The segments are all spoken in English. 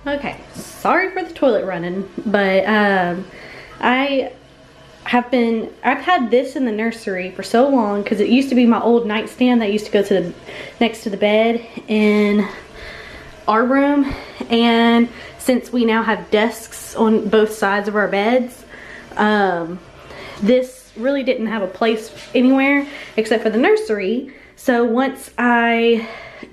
Okay, sorry for the toilet running, but I've had this in the nursery for so long because it used to be my old nightstand that used to go to next to the bed in our room, and since we now have desks on both sides of our beds, this really didn't have a place anywhere except for the nursery. So once I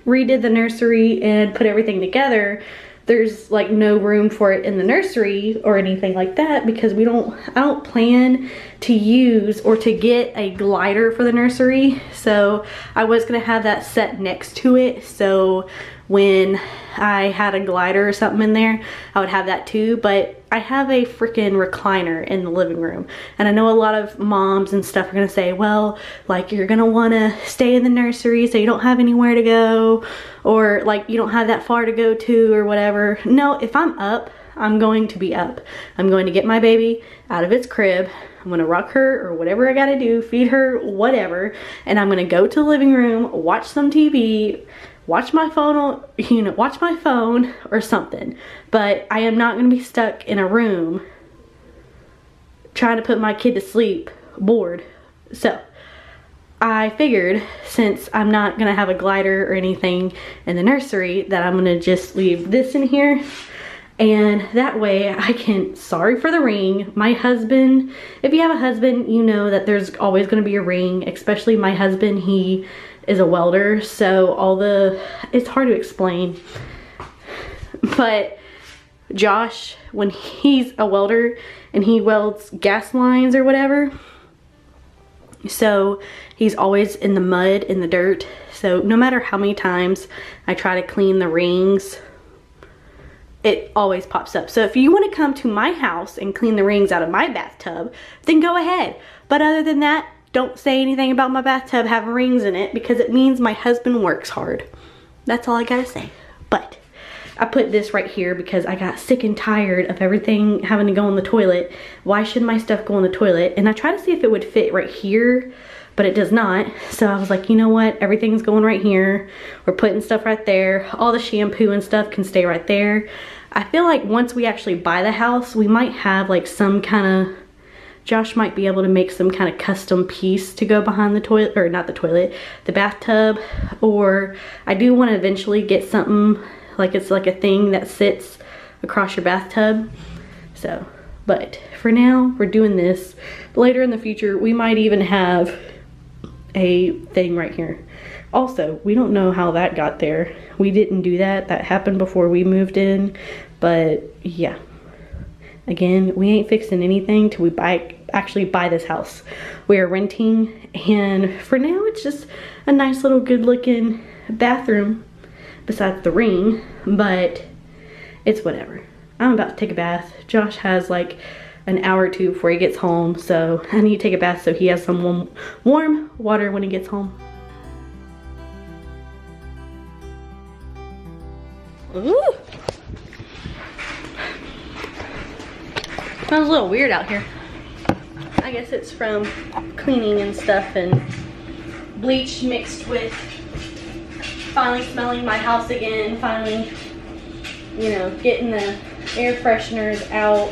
redid the nursery and put everything together, there's like no room for it in the nursery or anything like that because I don't plan to use or to get a glider for the nursery. So I was gonna have that set next to it, so when I had a glider or something in there, I would have that too. But I have a freaking recliner in the living room, and I know a lot of moms and stuff are gonna say, well, like, you're gonna wanna stay in the nursery so you don't have anywhere to go, or like you don't have that far to go to or whatever. No, if I'm up, I'm going to be up. I'm going to get my baby out of its crib. I'm gonna rock her or whatever I gotta do, feed her, whatever, and I'm gonna go to the living room, watch some TV, watch my phone, watch my phone or something. But I am not gonna be stuck in a room trying to put my kid to sleep, bored. So I figured, since I'm not gonna have a glider or anything in the nursery, that I'm gonna just leave this in here. And that way I can, sorry for the ring, my husband, if you have a husband, you know that there's always gonna be a ring, especially my husband, he is a welder, so it's hard to explain. But Josh, when he's a welder and he welds gas lines or whatever, so he's always in the mud, in the dirt. So no matter how many times I try to clean the rings, it always pops up. So if you want to come to my house and clean the rings out of my bathtub, then go ahead. But other than that, don't say anything about my bathtub having rings in it, because it means my husband works hard. That's all I gotta say. But I put this right here because I got sick and tired of everything having to go in the toilet. Why should my stuff go in the toilet? And I tried to see if it would fit right here, but it does not. So I was like, you know what? Everything's going right here. We're putting stuff right there. All the shampoo and stuff can stay right there. I feel like once we actually buy the house, we might have like some kind of, Josh might be able to make some kind of custom piece to go behind the toilet, or not the toilet, the bathtub. Or I do want to eventually get something like it's like a thing that sits across your bathtub. So, but for now, we're doing this. Later in the future, we might even have a thing right here. Also, we don't know how that got there. We didn't do that. That happened before we moved in. But yeah. Again, we ain't fixing anything till we actually buy this house. We are renting, and for now it's just a nice little good looking bathroom besides the ring, but it's whatever. I'm about to take a bath. Josh has like an hour or two before he gets home, so I need to take a bath so he has some warm water when he gets home. Ooh! Smells a little weird out here. I guess it's from cleaning and stuff and bleach mixed with finally smelling my house again, finally, you know, getting the air fresheners out,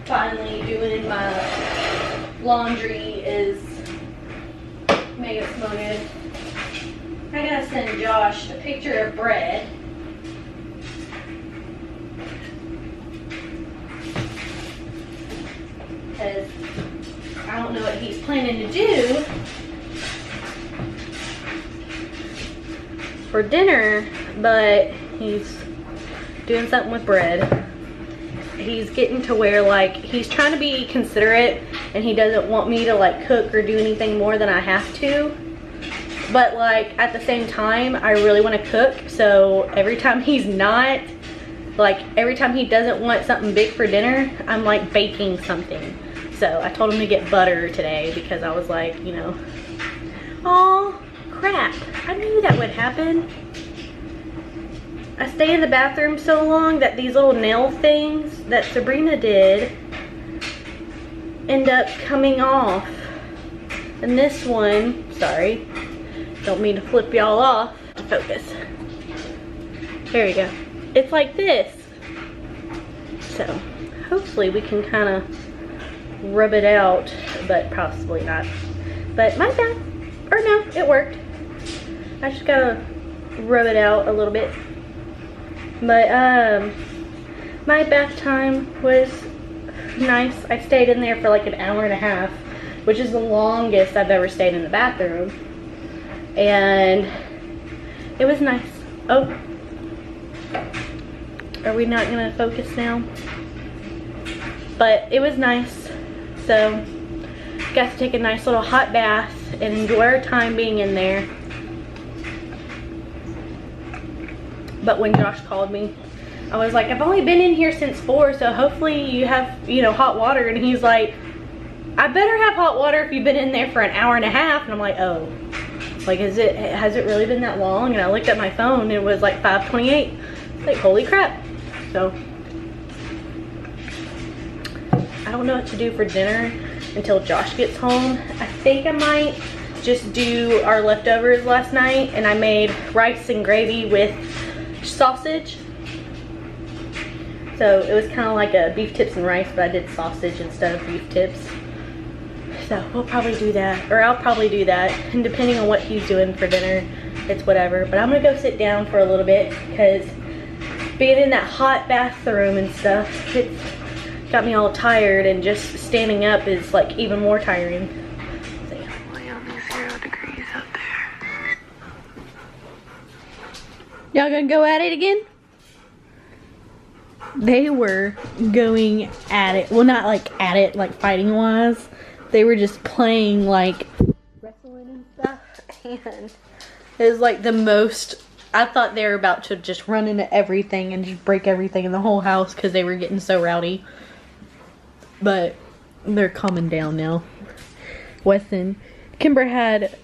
finally doing my laundry is making it smell good. I gotta send Josh a picture of bread. Because I don't know what he's planning to do for dinner, but he's doing something with bread. He's getting to where, like, he's trying to be considerate and he doesn't want me to like cook or do anything more than I have to. But like at the same time, I really want to cook. So every time he's not, like every time he doesn't want something big for dinner, I'm like baking something. So I told him to get butter today because I was like, you know, oh crap, I knew that would happen. I stay in the bathroom so long that these little nail things that Sabrina did end up coming off. And this one, sorry, don't mean to flip y'all off. Focus. There we go. It's like this. So hopefully we can kind of rub it out, but possibly not. But my bad. Or no, it worked. I just gotta rub it out a little bit. But my bath time was nice. I stayed in there for like an hour and a half, which is the longest I've ever stayed in the bathroom. And it was nice. Oh, are we not gonna focus now? But it was nice. So got to take a nice little hot bath and enjoy our time being in there. But when Josh called me, I was like, I've only been in here since 4, so hopefully you have, you know, hot water. And he's like, I better have hot water if you've been in there for an hour and a half. And I'm like, oh, like, has it really been that long? And I looked at my phone and it was like 5:28. Like, holy crap. So I don't know what to do for dinner until Josh gets home. I think I might just do our leftovers last night, and I made rice and gravy with sausage. So it was kind of like a beef tips and rice, but I did sausage instead of beef tips. So we'll probably do that, or I'll probably do that, and depending on what he's doing for dinner, it's whatever. But I'm gonna go sit down for a little bit, because being in that hot bathroom and stuff, it's got me all tired, and just standing up is like even more tiring. So, yeah. Only 0 degrees up there. Y'all gonna go at it again? They were going at it. Well, not like at it, like fighting wise. They were just playing like wrestling and stuff. And it was like the most, I thought they were about to just run into everything and just break everything in the whole house because they were getting so rowdy. But they're calming down now. Weston, Kimber had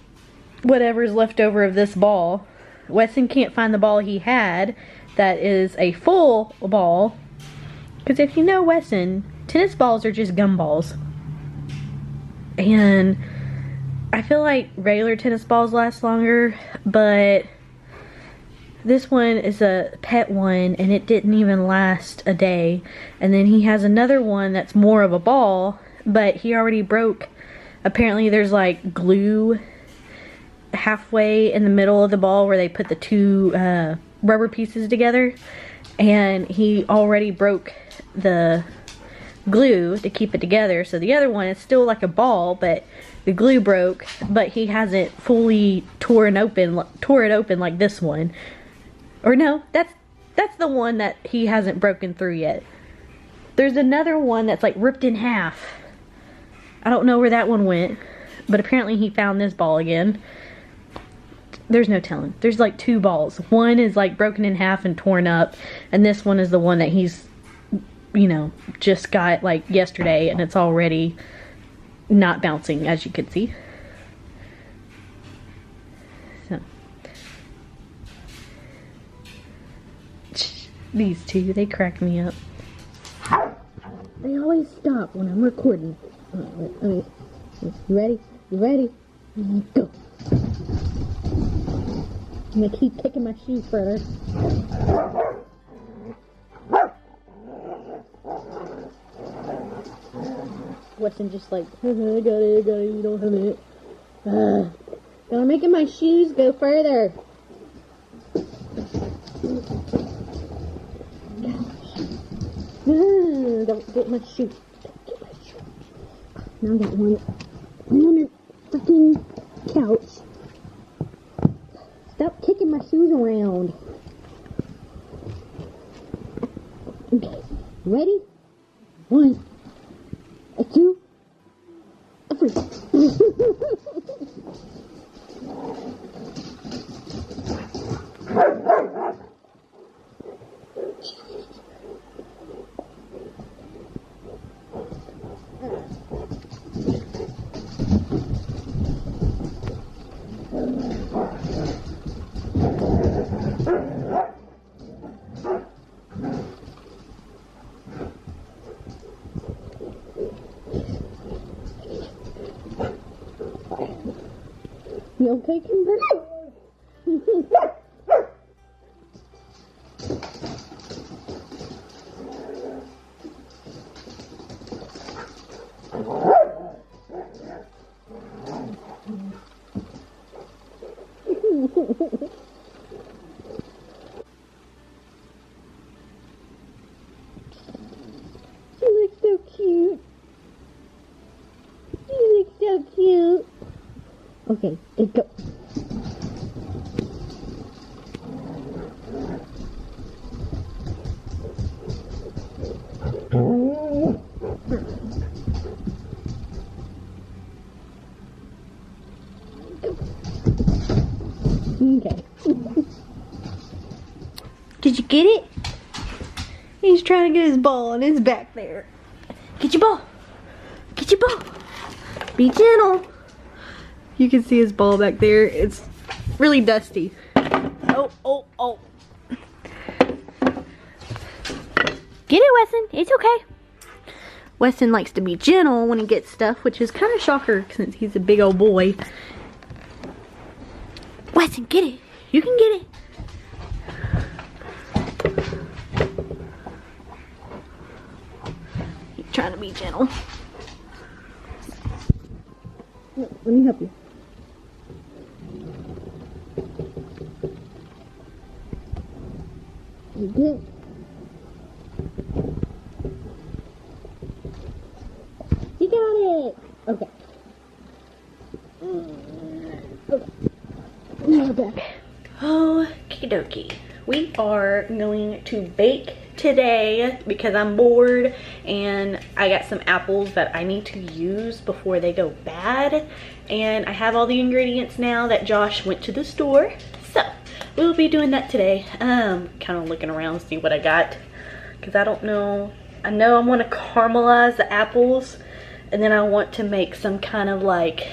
whatever's left over of this ball. Weston can't find the ball he had that is a full ball. Because if you know Weston, tennis balls are just gumballs. And I feel like regular tennis balls last longer, but this one is a pet one and it didn't even last a day. And then he has another one that's more of a ball, but he already broke. Apparently there's like glue halfway in the middle of the ball where they put the two rubber pieces together, and he already broke the glue to keep it together. So the other one is still like a ball, but the glue broke, but he hasn't fully tore it open like this one. Or no, that's the one that he hasn't broken through yet. There's another one that's like ripped in half. I don't know where that one went, but apparently he found this ball again. There's no telling. There's like 2 balls. One is like broken in half and torn up, and this one is the one that he's, you know, just got like yesterday, and it's already not bouncing, as you can see. So these two, they crack me up. They always stop when I'm recording. You ready? You ready? Go. I'm gonna keep kicking my shoe further. Weston just like, I got it, you don't have it. Gonna make my shoes go further. Don't get my shoe. Don't get my shoe. Now I got one on the freaking couch. Stop kicking my shoes around. Okay, ready? 1, 2, 3. You okay, Kimber? She looks so cute. You look so cute. Okay, let's go. Okay. Did you get it? He's trying to get his ball and it's back there. Get your ball. Get your ball. Be gentle. You can see his ball back there. It's really dusty. Oh, oh, oh. Get it, Weston. It's okay. Weston likes to be gentle when he gets stuff, which is kind of shocker since he's a big old boy. Weston, get it. You can get it. He's trying to be gentle. No, let me help you. You good? You got it! Okay. Okay. Now back. Okie dokie. We are going to bake today because I'm bored and I got some apples that I need to use before they go bad. And I have all the ingredients now that Josh went to the store. So we'll be doing that today. Kind of looking around to see what I got because I don't know. I know I want to caramelize the apples and then I want to make some kind of like,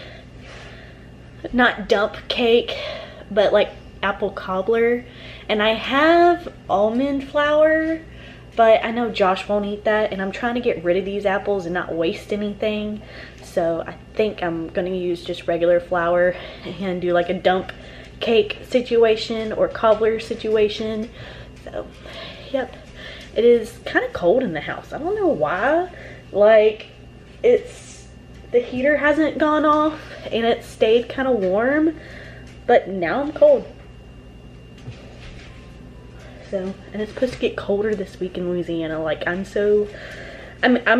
not dump cake, but like apple cobbler. And I have almond flour, but I know Josh won't eat that and I'm trying to get rid of these apples and not waste anything. So I think I'm gonna use just regular flour and do like a dump cake situation or cobbler situation. So yep, it is kind of cold in the house. I don't know why. Like, the heater hasn't gone off and it stayed kind of warm, but now I'm cold. So, and it's supposed to get colder this week in Louisiana. Like, I'm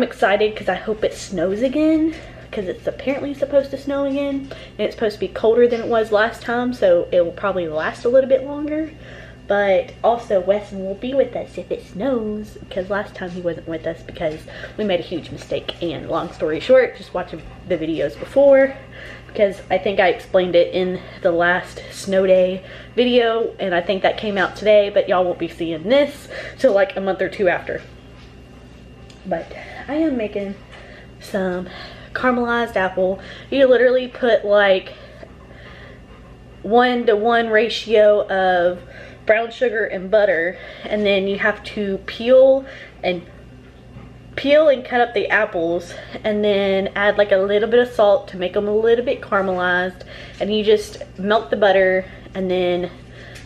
excited because I hope it snows again, because it's apparently supposed to snow again and it's supposed to be colder than it was last time, so it will probably last a little bit longer. But also Weston will be with us if it snows, because last time he wasn't with us because we made a huge mistake. And long story short, just watch the videos before, because I think I explained it in the last snow day video and I think that came out today, but y'all won't be seeing this till like a month or two after. But I am making some caramelized apple. You literally put like 1-to-1 ratio of brown sugar and butter, and then you have to peel and cut up the apples and then add like a little bit of salt to make them a little bit caramelized, and you just melt the butter and then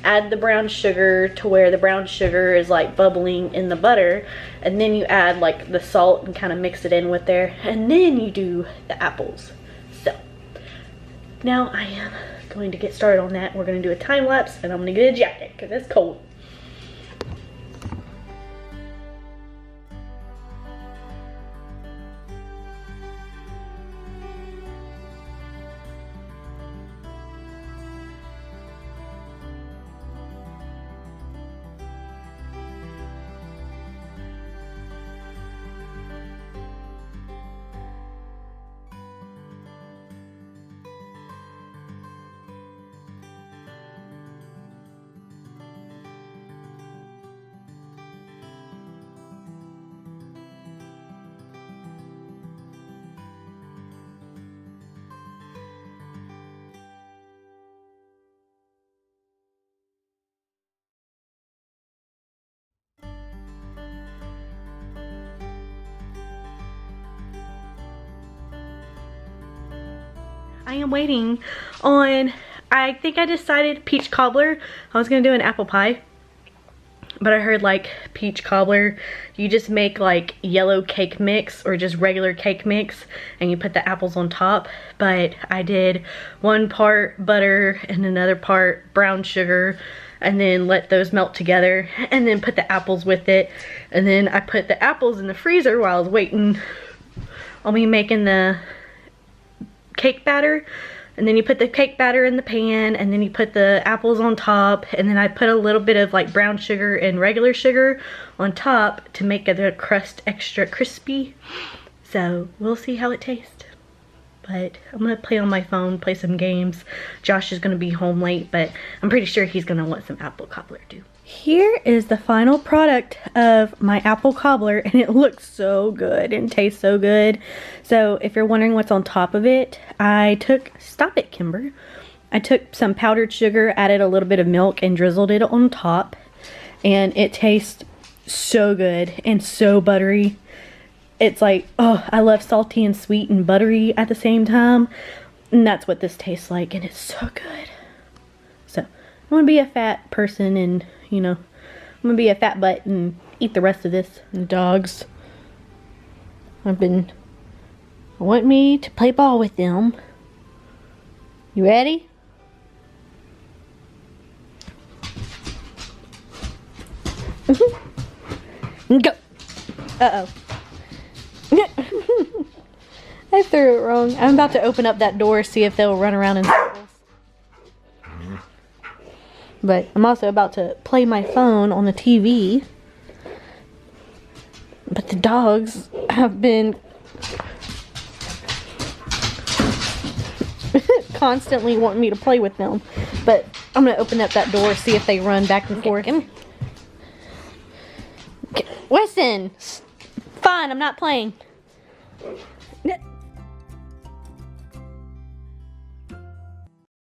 add the brown sugar to where the brown sugar is like bubbling in the butter, and then you add like the salt and kind of mix it in with there, and then you do the apples. So now I am going to get started on that. We're going to do a time lapse and I'm going to get a jacket because it's cold. I am waiting on, I think I decided peach cobbler. I was gonna do an apple pie, But I heard like peach cobbler, you just make like yellow cake mix or just regular cake mix and you put the apples on top. But I did 1 part butter and another part brown sugar and then let those melt together and then put the apples with it. And then I put the apples in the freezer while I was waiting on me making the cake batter. And then you put the cake batter in the pan and then you put the apples on top, and then I put a little bit of like brown sugar and regular sugar on top to make the crust extra crispy. So we'll see how it tastes. But I'm gonna play on my phone, play some games. Josh is gonna be home late, but I'm pretty sure he's gonna want some apple cobbler too. Here is the final product of my apple cobbler, and it looks so good and tastes so good. So if you're wondering what's on top of it, stop it, Kimber. I took some powdered sugar, added a little bit of milk, and drizzled it on top. And it tastes so good and so buttery. It's like, oh, I love salty and sweet and buttery at the same time. And that's what this tastes like, and it's so good. So I want to be a fat person and, you know, I'm going to be a fat butt and eat the rest of this. And the dogs want me to play ball with them. You ready? Go. Uh-oh. I threw it wrong. I'm about to open up that door, see if they'll run around in circles. But I'm also about to play my phone on the TV. But the dogs have been constantly wanting me to play with them. But I'm going to open up that door, see if they run back and forth. Okay. Weston! Fine, I'm not playing.